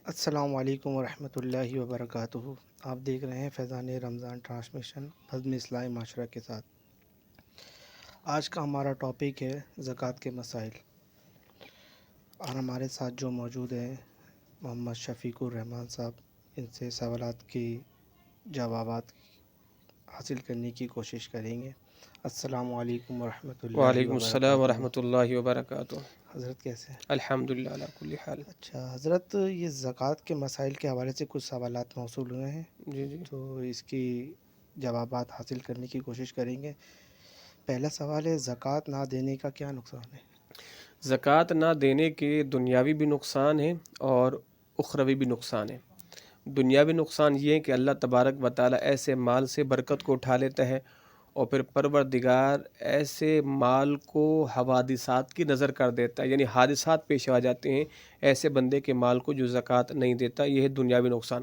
السلام علیکم ورحمۃ اللہ وبرکاتہ۔ آپ دیکھ رہے ہیں فیضان رمضان ٹرانسمیشن بزم اصلاح معاشرہ کے ساتھ۔ آج کا ہمارا ٹاپک ہے زکوٰۃ کے مسائل، اور ہمارے ساتھ جو موجود ہیں محمد شفیق الرحمان صاحب، ان سے سوالات کی جوابات حاصل کرنے کی کوشش کریں گے۔ السلام علیکم ورحمۃ اللہ وعلیکم السلام وبرکاتہ۔ ورحمۃ اللہ وبرکاتہ۔ حضرت کیسے ہیں؟ الحمدللہ علی کل حال۔ اچھا حضرت، یہ زکوٰۃ کے مسائل کے حوالے سے کچھ سوالات موصول ہوئے ہیں، جی تو اس کی جوابات حاصل کرنے کی کوشش کریں گے۔ پہلا سوال ہے، زکوٰۃ نہ دینے کا کیا نقصان ہے؟ زکوٰۃ نہ دینے کے دنیاوی بھی نقصان ہے اور اخروی بھی نقصان ہے۔ دنیاوی نقصان یہ ہے کہ اللہ تبارک و تعالیٰ ایسے مال سے برکت کو اٹھا لیتا ہے، اور پھر پروردگار ایسے مال کو حوادثات کی نظر کر دیتا ہے، یعنی حادثات پیش آ جاتے ہیں ایسے بندے کے مال کو جو زکوٰۃ نہیں دیتا۔ یہ ہے دنیاوی نقصان۔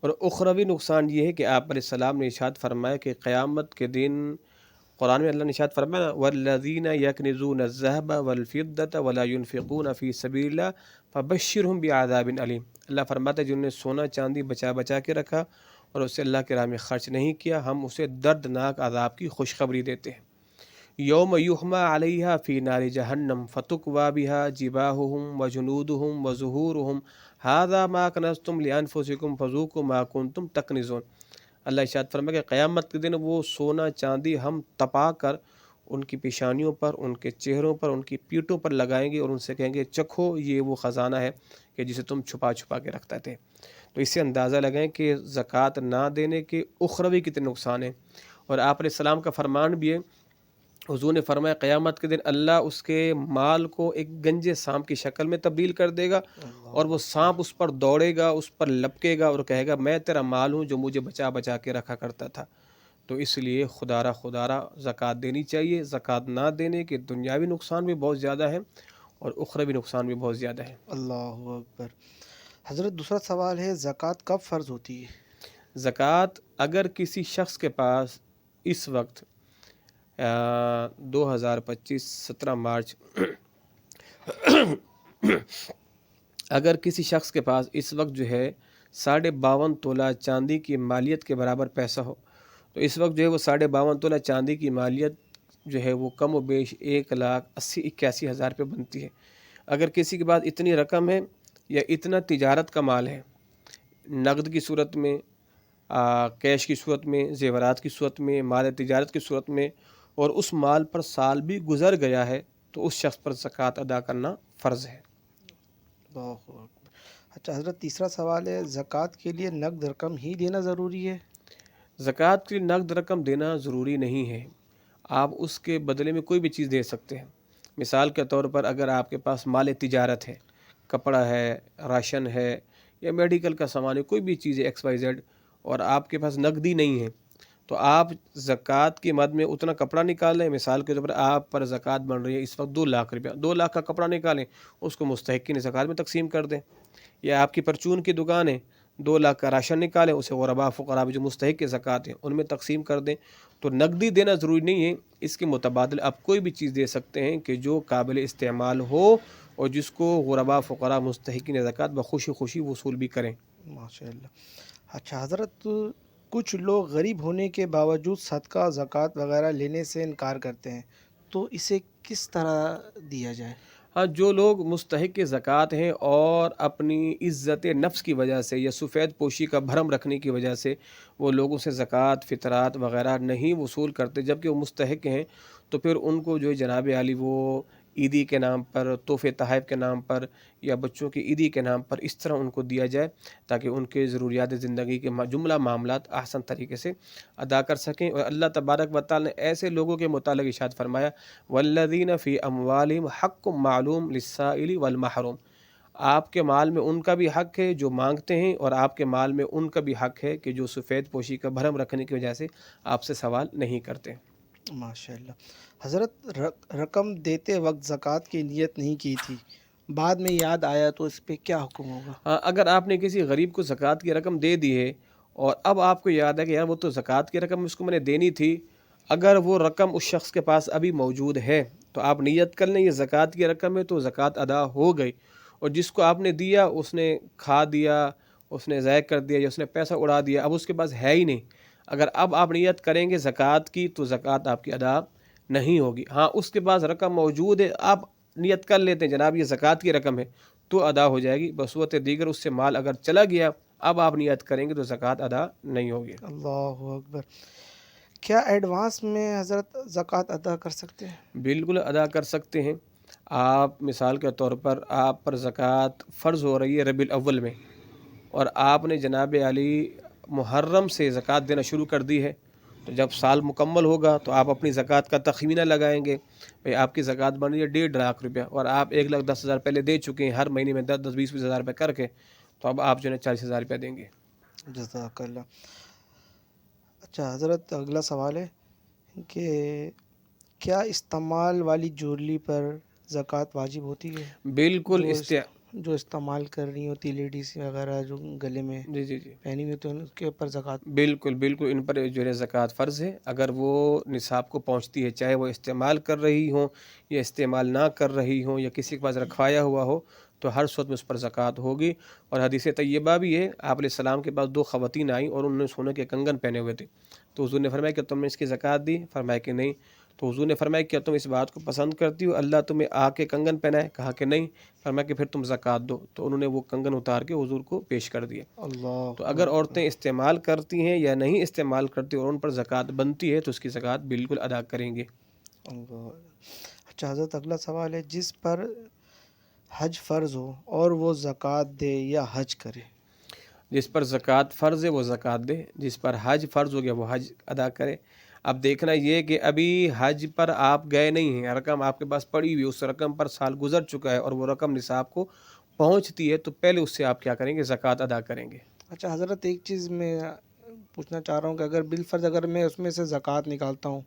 اور اخروی نقصان یہ ہے کہ آپ علیہ السلام نے ارشاد فرمایا کہ قیامت کے دن قرآن میں اللہ نے ارشاد فرمایا والذین یکنزون الذهب والفضة ولا ينفقون فی سبیل اللہ فبشرهم بعذاب علیم۔ اللہ فرماتا ہے جنہوں نے سونا چاندی بچا بچا کے رکھا اور اسے اللہ کے راہ میں خرچ نہیں کیا، ہم اسے دردناک عذاب کی خوشخبری دیتے ہیں۔ یوم یحمى علیہا فی نار جہنم فتکوی بہا جباہہم وجنودہم وظہورہم ھذا ما کنزتم لانفسکم فذوقوا ما کنتم تکنزون۔ اللہ ارشاد فرمایا کہ قیامت کے دن وہ سونا چاندی ہم تپا کر ان کی پیشانیوں پر، ان کے چہروں پر، ان کی پیٹھوں پر لگائیں گے اور ان سے کہیں گے چکھو یہ وہ خزانہ ہے کہ جسے تم چھپا چھپا کے رکھتے تھے۔ تو اس سے اندازہ لگائیں کہ زکوٰۃ نہ دینے کے اخروی کتنے نقصان ہیں۔ اور آپ علیہ السلام کا فرمان بھی ہے، حضور نے فرمایا قیامت کے دن اللہ اس کے مال کو ایک گنجے سانپ کی شکل میں تبدیل کر دے گا، اور وہ سانپ اس پر دوڑے گا، اس پر لپکے گا اور کہے گا میں تیرا مال ہوں جو مجھے بچا بچا کے رکھا کرتا تھا۔ تو اس لیے خدارہ زکوٰۃ دینی چاہیے۔ زکوٰۃ نہ دینے کے دنیاوی نقصان بھی بہت زیادہ ہیں اور اخروی نقصان بھی بہت زیادہ ہیں۔ اللہ اکبر۔ حضرت دوسرا سوال ہے، زکوٰۃ کب فرض ہوتی ہے؟ زکوٰۃ اگر کسی شخص کے پاس اس وقت 2025 17 مارچ اگر کسی شخص کے پاس اس وقت جو ہے 52.5 تولہ چاندی کی مالیت کے برابر پیسہ ہو، تو اس وقت جو ہے وہ 52.5 تولہ چاندی کی مالیت جو ہے وہ کم و بیش 1,80,81,000 روپے بنتی ہے۔ اگر کسی کے پاس اتنی رقم ہے یا اتنا تجارت کا مال ہے، نقد کی صورت میں، کیش کی صورت میں، زیورات کی صورت میں، مال تجارت کی صورت میں، اور اس مال پر سال بھی گزر گیا ہے، تو اس شخص پر زکوٰۃ ادا کرنا فرض ہے۔ اللہ اکبر۔ اچھا حضرت تیسرا سوال ہے، زکوٰۃ کے لیے نقد رقم ہی دینا ضروری ہے؟ زکوٰۃ کے لیے نقد رقم دینا ضروری نہیں ہے، آپ اس کے بدلے میں کوئی بھی چیز دے سکتے ہیں۔ مثال کے طور پر اگر آپ کے پاس مال تجارت ہے، کپڑا ہے، راشن ہے یا میڈیکل کا سامان ہے، کوئی بھی چیز ہے XYZ، اور آپ کے پاس نقدی نہیں ہے، تو آپ زکوٰۃ کی مد میں اتنا کپڑا نکال لیں۔ مثال کے طور پر آپ پر زکوٰۃ بن رہی ہے اس وقت 2 لاکھ روپیہ، 2 لاکھ کا کپڑا نکالیں، اس کو مستحقین زکوٰۃ میں تقسیم کر دیں۔ یا آپ کی پرچون کی دکان ہے، 2 لاکھ کا راشن نکالیں، اسے غرباء فقراء جو مستحق زکوٰۃ ہیں ان میں تقسیم کر دیں۔ تو نقدی دینا ضروری نہیں ہے، اس کے متبادل آپ کوئی بھی چیز دے سکتے ہیں کہ جو قابل استعمال ہو اور جس کو غرباء فقراء مستحقین زکوٰۃ بخوشی خوشی وصول بھی کریں۔ ماشاء اللہ۔ اچھا حضرت، کچھ لوگ غریب ہونے کے باوجود صدقہ، زکوٰۃ وغیرہ لینے سے انکار کرتے ہیں، تو اسے کس طرح دیا جائے؟ ہاں، جو لوگ مستحق زکوٰۃ ہیں اور اپنی عزت نفس کی وجہ سے یا سفید پوشی کا بھرم رکھنے کی وجہ سے وہ لوگوں سے زکوٰۃ، فطرات وغیرہ نہیں وصول کرتے جبکہ وہ مستحق ہیں، تو پھر ان کو جو ہے جناب عالی وہ عیدی کے نام پر، تحفے تحائف کے نام پر یا بچوں کی عیدی کے نام پر اس طرح ان کو دیا جائے تاکہ ان کے ضروریات زندگی کے جملہ معاملات احسن طریقے سے ادا کر سکیں۔ اور اللہ تبارک و تعالی نے ایسے لوگوں کے متعلق ارشاد فرمایا والذین فی اموالہم حق معلوم للسائل والمحروم، آپ کے مال میں ان کا بھی حق ہے جو مانگتے ہیں، اور آپ کے مال میں ان کا بھی حق ہے کہ جو سفید پوشی کا بھرم رکھنے کی وجہ سے آپ سے سوال نہیں کرتے۔ ماشاء اللہ۔ حضرت، رقم دیتے وقت زکوٰۃ کی نیت نہیں کی تھی، بعد میں یاد آیا تو اس پہ کیا حکم ہوگا؟ اگر آپ نے کسی غریب کو زکوٰۃ کی رقم دے دی ہے اور اب آپ کو یاد ہے کہ یار وہ تو زکوٰۃ کی رقم اس کو میں نے دینی تھی، اگر وہ رقم اس شخص کے پاس ابھی موجود ہے تو آپ نیت کر لیں یہ زکوٰۃ کی رقم ہے تو زکوٰۃ ادا ہو گئی، اور جس کو آپ نے دیا اس نے کھا دیا, اس نے ضائع کر دیا, یا اس نے پیسہ اڑا دیا, اب اس کے پاس ہے ہی نہیں. اگر اب آپ نیت کریں گے زکوٰۃ کی تو زکوٰۃ آپ کی ادا نہیں ہوگی. ہاں اس کے پاس رقم موجود ہے, آپ نیت کر لیتے ہیں جناب یہ زکوٰۃ کی رقم ہے تو ادا ہو جائے گی. بصورت دیگر اس سے مال اگر چلا گیا, اب آپ نیت کریں گے تو زکوٰۃ ادا نہیں ہوگی. اللہ اکبر. کیا ایڈوانس میں حضرت زکوٰۃ ادا کر سکتے ہیں؟ بالکل ادا کر سکتے ہیں. آپ مثال کے طور پر آپ پر زکوٰۃ فرض ہو رہی ہے ربیع الاول میں, اور آپ نے جناب علی محرم سے زکوٰۃ دینا شروع کر دی ہے, تو جب سال مکمل ہوگا تو آپ اپنی زکوٰۃ کا تخمینہ لگائیں گے. بھئی آپ کی زکوٰۃ بن رہی ہے 1.5 لاکھ روپیہ, اور آپ 1,10,000 پہلے دے چکے ہیں, ہر مہینے میں 10-20 ہزار روپے کر کے, تو اب آپ جو ہے 40,000 روپیہ دیں گے. جزاک اللہ. اچھا حضرت, اگلا سوال ہے کہ کیا استعمال والی جویلری پر زکوٰۃ واجب ہوتی ہے؟ بالکل جو استعمال کر رہی ہوتی لیڈیز وغیرہ, جو گلے میں جی پہنی ہوئی ہوتی ہیں, ان کے اوپر زکوٰۃ؟ بالکل ان پر جو ہے زکوٰۃ فرض ہے. اگر وہ نصاب کو پہنچتی ہے, چاہے وہ استعمال کر رہی ہوں یا استعمال نہ کر رہی ہوں, یا کسی کے پاس رکھوایا ہوا ہو, تو ہر صورت میں اس پر زکوٰۃ ہوگی. اور حدیث طیبہ بھی ہے, آپ علیہ السلام کے پاس 2 خواتین آئیں اور انہوں نے سونے کے کنگن پہنے ہوئے تھے, تو حضور نے فرمایا کہ تم نے اس کی زکوٰۃ دی؟ فرمایا کہ نہیں. تو حضور نے فرمایا کیا تم اس بات کو پسند کرتی ہو اللہ تمہیں آ کے کنگن پہنائے؟ کہا کہ نہیں. فرمایا کہ پھر تم زکوٰۃ دو. تو انہوں نے وہ کنگن اتار کے حضور کو پیش کر دیا. اللہ. تو اگر عورتیں استعمال کرتی ہیں یا نہیں استعمال کرتی اور ان پر زکوٰۃ بنتی ہے تو اس کی زکوٰۃ بالکل ادا کریں گے. اچھا حضرت, اگلا سوال ہے, جس پر حج فرض ہو اور وہ زکوٰۃ دے یا حج کرے؟ جس پر زکوٰۃ فرض ہے وہ زکوٰۃ دے, جس پر حج فرض ہو گیا وہ حج ادا کرے. اب دیکھنا یہ کہ ابھی حج پر آپ گئے نہیں ہیں, رقم آپ کے پاس پڑی ہوئی, اس رقم پر سال گزر چکا ہے اور وہ رقم نصاب کو پہنچتی ہے, تو پہلے اس سے آپ کیا کریں گے؟ زکوٰۃ ادا کریں گے. اچھا حضرت, ایک چیز میں پوچھنا چاہ رہا ہوں کہ اگر بالفرض اگر میں اس میں سے زکوٰۃ نکالتا ہوں,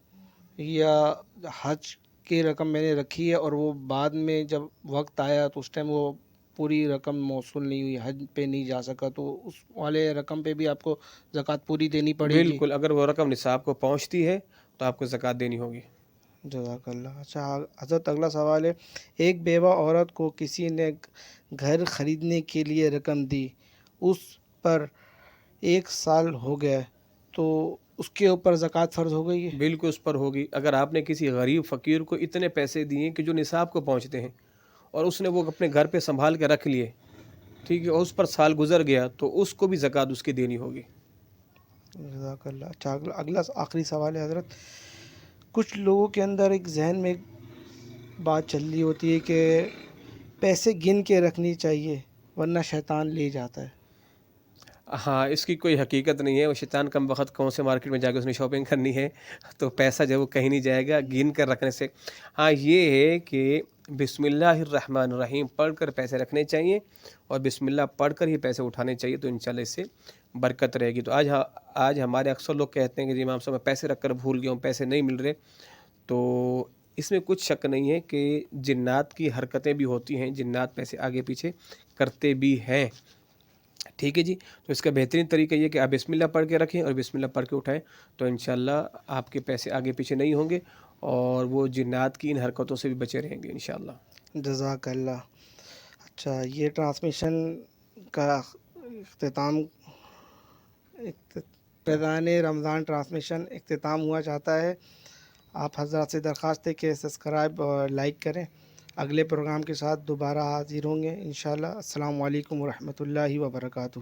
یا حج کی رقم میں نے رکھی ہے اور وہ بعد میں جب وقت آیا تو اس ٹائم وہ پوری رقم موصول نہیں ہوئی, حج پہ نہیں جا سکا, تو اس والے رقم پہ بھی آپ کو زکوٰۃ پوری دینی پڑے گی؟ بالکل, اگر وہ رقم نصاب کو پہنچتی ہے تو آپ کو زکوٰۃ دینی ہوگی. جزاک اللہ. اچھا حضرت, اگلا سوال ہے, ایک بیوہ عورت کو کسی نے گھر خریدنے کے لیے رقم دی, اس پر 1 سال ہو گیا, تو اس کے اوپر زکوٰۃ فرض ہو گئی ہے؟ بالکل اس پر ہوگی. اگر آپ نے کسی غریب فقیر کو اتنے پیسے دیے کہ جو نصاب کو پہنچتے ہیں, اور اس نے وہ اپنے گھر پہ سنبھال کے رکھ لیے, ٹھیک ہے, اور اس پر سال گزر گیا, تو اس کو بھی زکوٰۃ اس کی دینی ہوگی. جزاک اللہ. اچھا اگلا آخری سوال ہے حضرت, کچھ لوگوں کے اندر ایک ذہن میں ایک بات چل رہی ہوتی ہے کہ پیسے گن کے رکھنی چاہیے ورنہ شیطان لے جاتا ہے. ہاں, اس کی کوئی حقیقت نہیں ہے. وہ شیطان کم وقت کون سے مارکیٹ میں جا کے اس نے شاپنگ کرنی ہے, تو پیسہ جو وہ کہیں نہیں جائے گا گن کر رکھنے سے. ہاں یہ ہے کہ بسم اللہ الرحمن الرحیم پڑھ کر پیسے رکھنے چاہیے, اور بسم اللہ پڑھ کر ہی پیسے اٹھانے چاہیے, تو انشاءاللہ اس سے برکت رہے گی. تو آج ہمارے اکثر لوگ کہتے ہیں کہ جی امام صاحب میں پیسے رکھ کر بھول گیا ہوں, پیسے نہیں مل رہے. تو اس میں کچھ شک نہیں ہے کہ جنات کی حرکتیں بھی ہوتی ہیں, جنات پیسے آگے پیچھے کرتے بھی ہیں. ٹھیک ہے جی, تو اس کا بہترین طریقہ یہ کہ آپ بسم اللہ پڑھ کے رکھیں اور بسم اللہ پڑھ کے اٹھائیں, تو انشاءاللہ آپ کے پیسے آگے پیچھے نہیں ہوں گے, اور وہ جنات کی ان حرکتوں سے بھی بچے رہیں گے انشاءاللہ. جزاک اللہ. اچھا, یہ ٹرانسمیشن کا اختتام فیضان رمضان ٹرانسمیشن اختتام ہوا چاہتا ہے. آپ حضرات سے درخواست ہے کہ سبسکرائب اور لائک کریں. اگلے پروگرام کے ساتھ دوبارہ حاضر ہوں گے انشاءاللہ. السلام علیکم ورحمۃ اللہ وبرکاتہ.